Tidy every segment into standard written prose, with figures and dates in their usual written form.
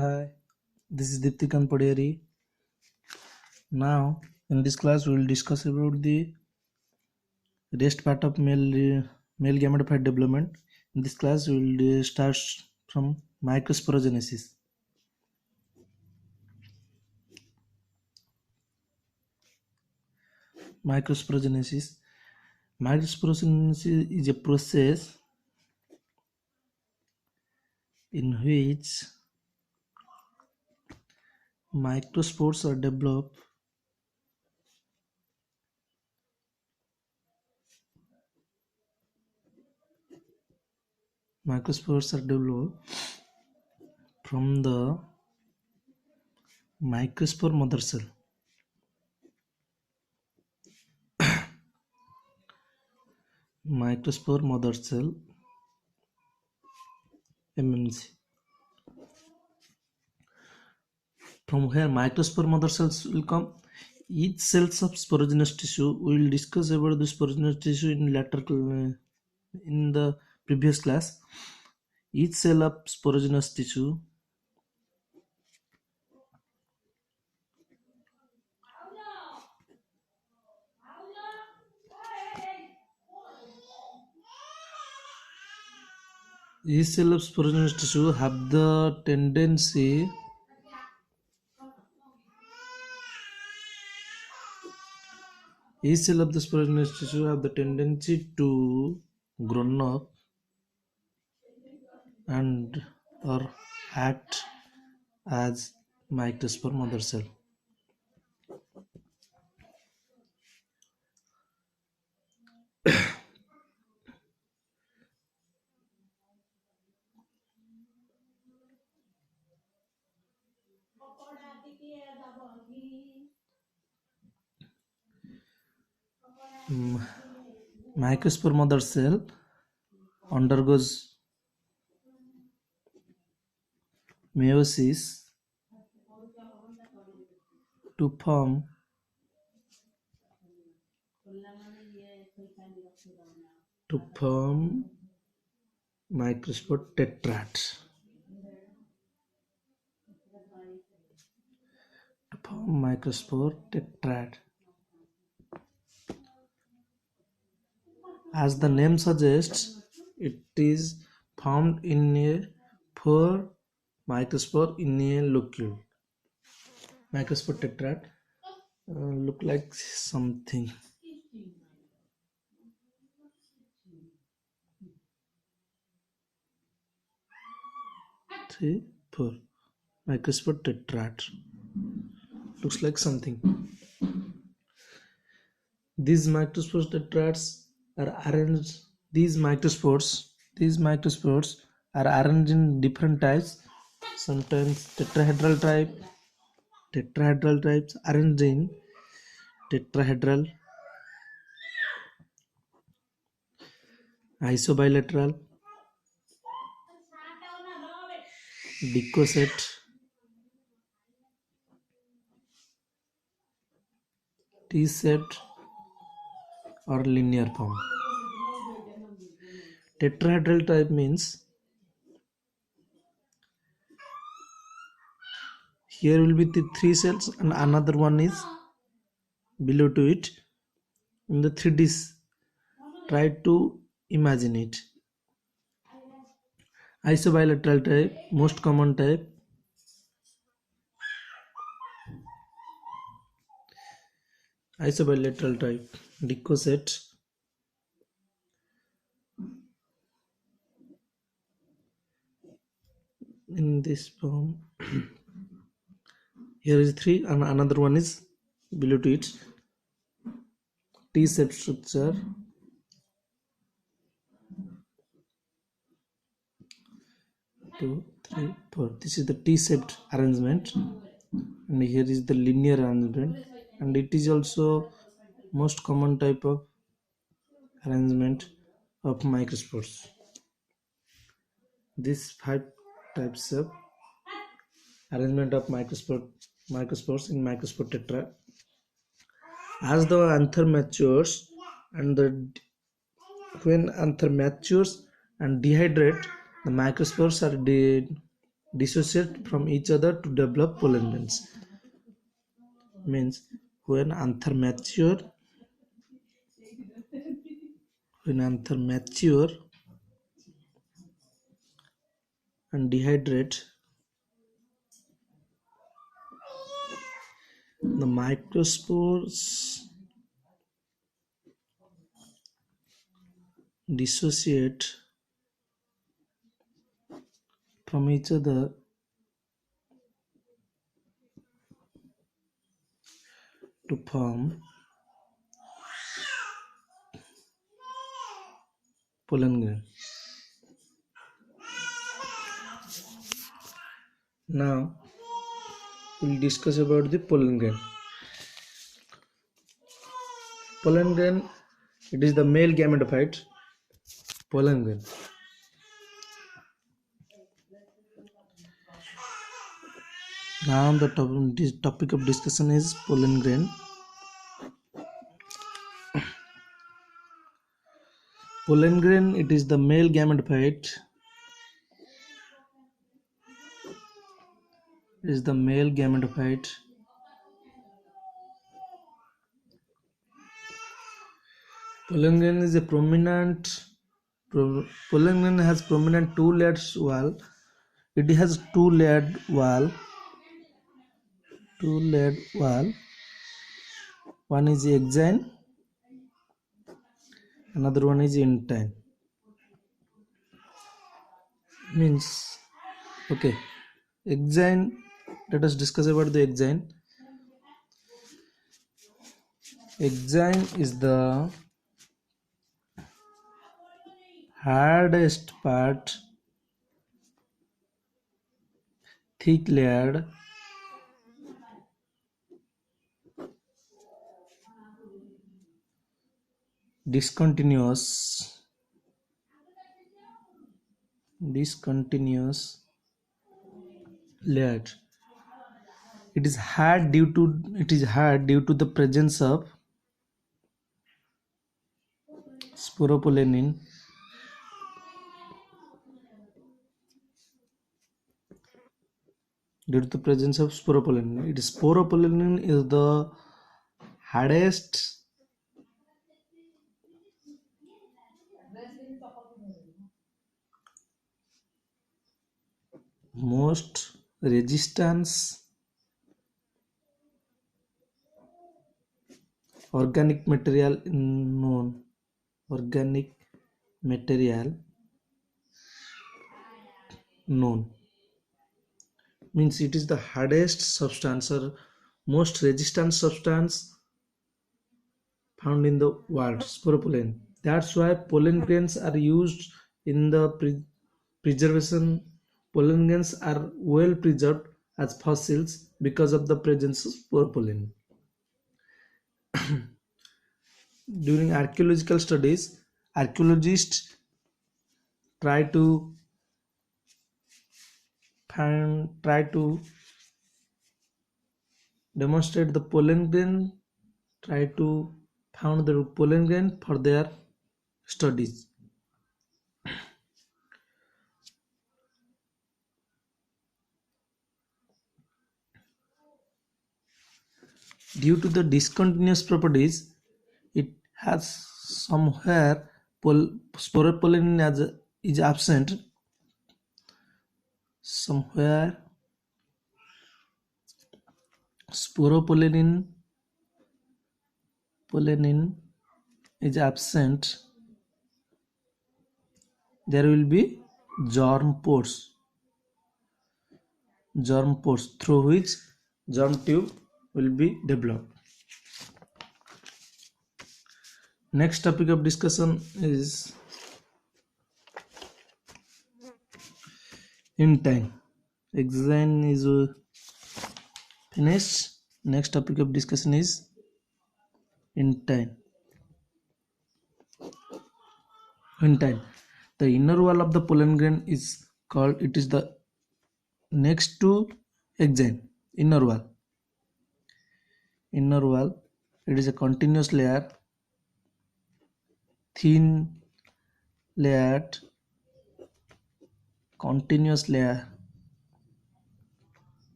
Hi, this is Diptikan Paderi. Now, in this class, we will discuss about the rest part of male gametophyte development. In this class, we will start from microsporogenesis. Microsporogenesis. Microsporogenesis is a process in which microspores are developed from the microspore mother cell. Microspore mother cell MMC. From where microspore mother cells will come, each cells of sporogenous tissue. We will discuss about the sporogenous tissue in the previous class. Each cell of sporogenous tissue have the tendency to grow up and or act as microspore mother cell. Microspore mother cell undergoes meiosis to form microspore tetrads. As the name suggests, it is found in a four microspore in a locule. Microspore tetrad look like something. Three, four. Microspore tetrad looks like something. These microspore tetrads are arranged. These microspores are arranged in different types. Sometimes tetrahedral types arranged in tetrahedral, isobilateral, dicoset, T-shaped or linear form. Tetrahedral type means here will be the three cells and another one is below to it. In the 3D, try to imagine it. Isobilateral type, most common type. Isobilateral type, dicoset, in this form. Here is 3 and another one is below to it. T-shaped structure. 2, 3, 4. This is the T-shaped arrangement, and here is the linear arrangement, and it is also most common type of arrangement of microspores. These 5 types of arrangement of microspores in microspore tetrad. As the anther matures when anther matures and dehydrate, the microspores are dissociate from each other to develop pollen grains. Means when anther mature, and dehydrate, the microspores dissociate from each other to form pollen grain. Now we'll discuss about the pollen grain. Pollen grain, it is the male gametophyte pollen grain. Now the topic of discussion is pollen grain. Pollen grain, it is the male gametophyte. Pollen grain is a pollen grain has prominent two-layered wall. It has two-layered wall. One is exine, another one is intine. Means, okay, exine. Let us discuss about the exine. Exine is the hardest part, thick layered, discontinuous layered. It is hard due to the presence of sporopollenin. Due to the presence of sporopollenin, sporopollenin is the hardest, most resistance organic material known. Means it is the hardest substance or most resistant substance found in the world, sporopollen. That's why pollen grains are used in the preservation. Pollen grains are well preserved as fossils because of the presence of sporopollen. During archaeological studies, archaeologists try to demonstrate the pollen grain, try to found the pollen grain for their studies. Due to the discontinuous properties, it has somewhere sporopollen is absent. Somewhere sporopollenin is absent. There will be germ pores through which germ tube will be developed. Next topic of discussion is intine. Exine is finished. Next topic of discussion is intine. The inner wall of the pollen grain is called, it is the next to exine. Inner wall, it is a continuous layer, thin layered, continuous layer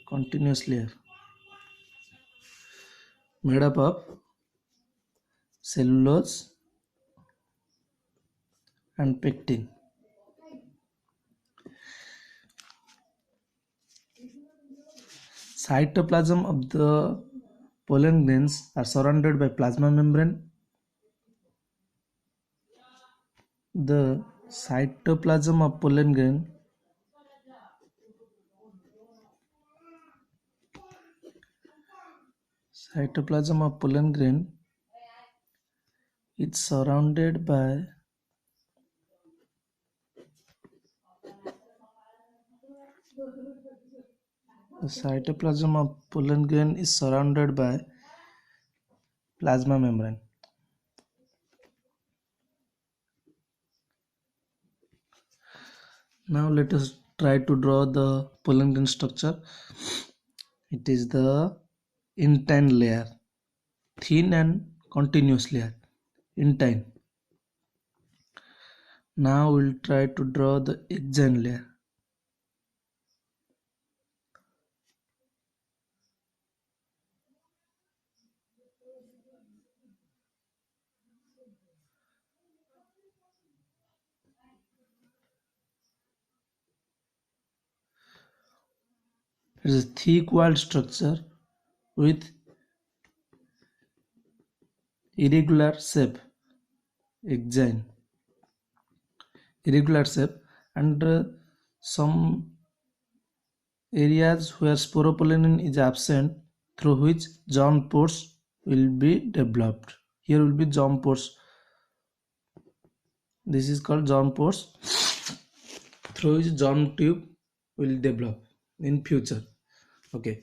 continuous layer made up of cellulose and pectin. Cytoplasm of the pollen grains are surrounded by plasma membrane. The cytoplasm of pollen grain is surrounded by plasma membrane. Now let us try to draw the pollen grain structure. It is the intine layer, thin and continuous layer, intine. Now we'll try to draw the exine layer. It is a thick walled structure with irregular shape, exine, irregular shape, and some areas where sporopollen is absent, through which germ pores will be developed. Here will be germ pores. This is called germ pores, through which germ tube will develop in future. Okay.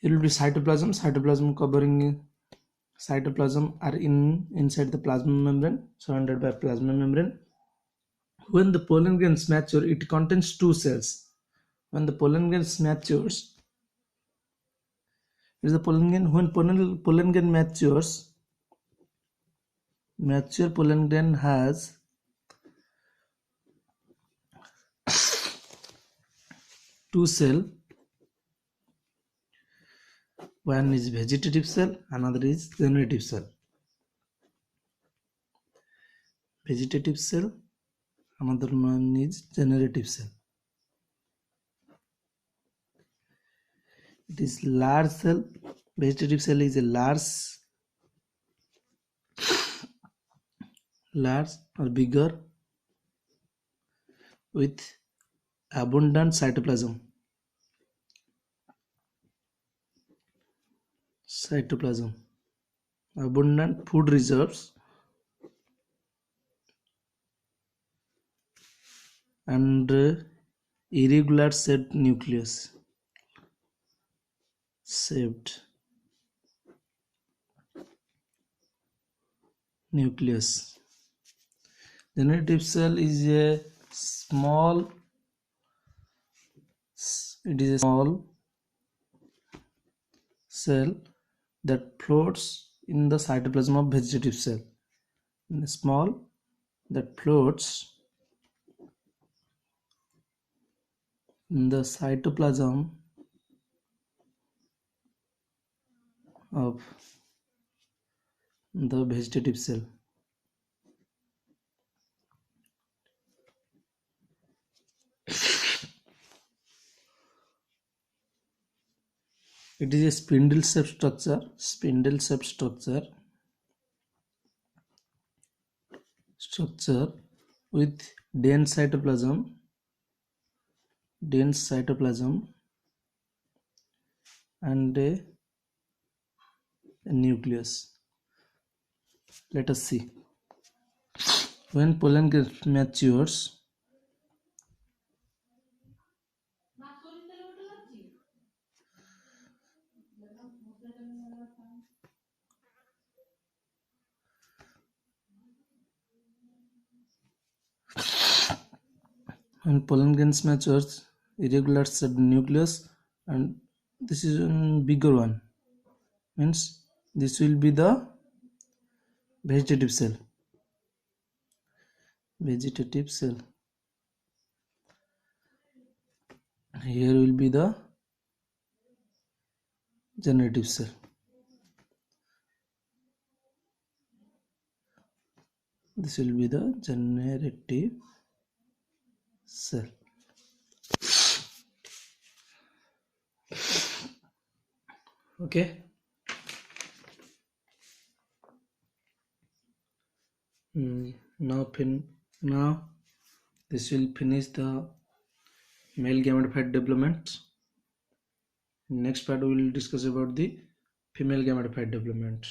It will be cytoplasm covering cytoplasm are inside the plasma membrane, surrounded by plasma membrane. When the pollen grains mature, it contains two cells. When the pollen grains matures, it is the pollen grain. When pollen grain matures, mature pollen grain has two cells. One is vegetative cell, another is generative cell. Vegetative cell, another one is generative cell. It is large cell. Vegetative cell is a large or bigger with abundant cytoplasm. Abundant food reserves and irregular shaped nucleus. Shaped nucleus. Generative cell is a small cell that floats in the cytoplasm of vegetative cell. Small that floats in the cytoplasm of the vegetative cell. It is a spindle-shaped structure with dense cytoplasm and a nucleus. Let us see. When pollen matures, irregular shaped nucleus, and this is a bigger one, means this will be the vegetative cell. here will be the generative cell. This will be the generative cell. Okay, now this will finish the male gametophyte development. Next part we will discuss about the female gametophyte development.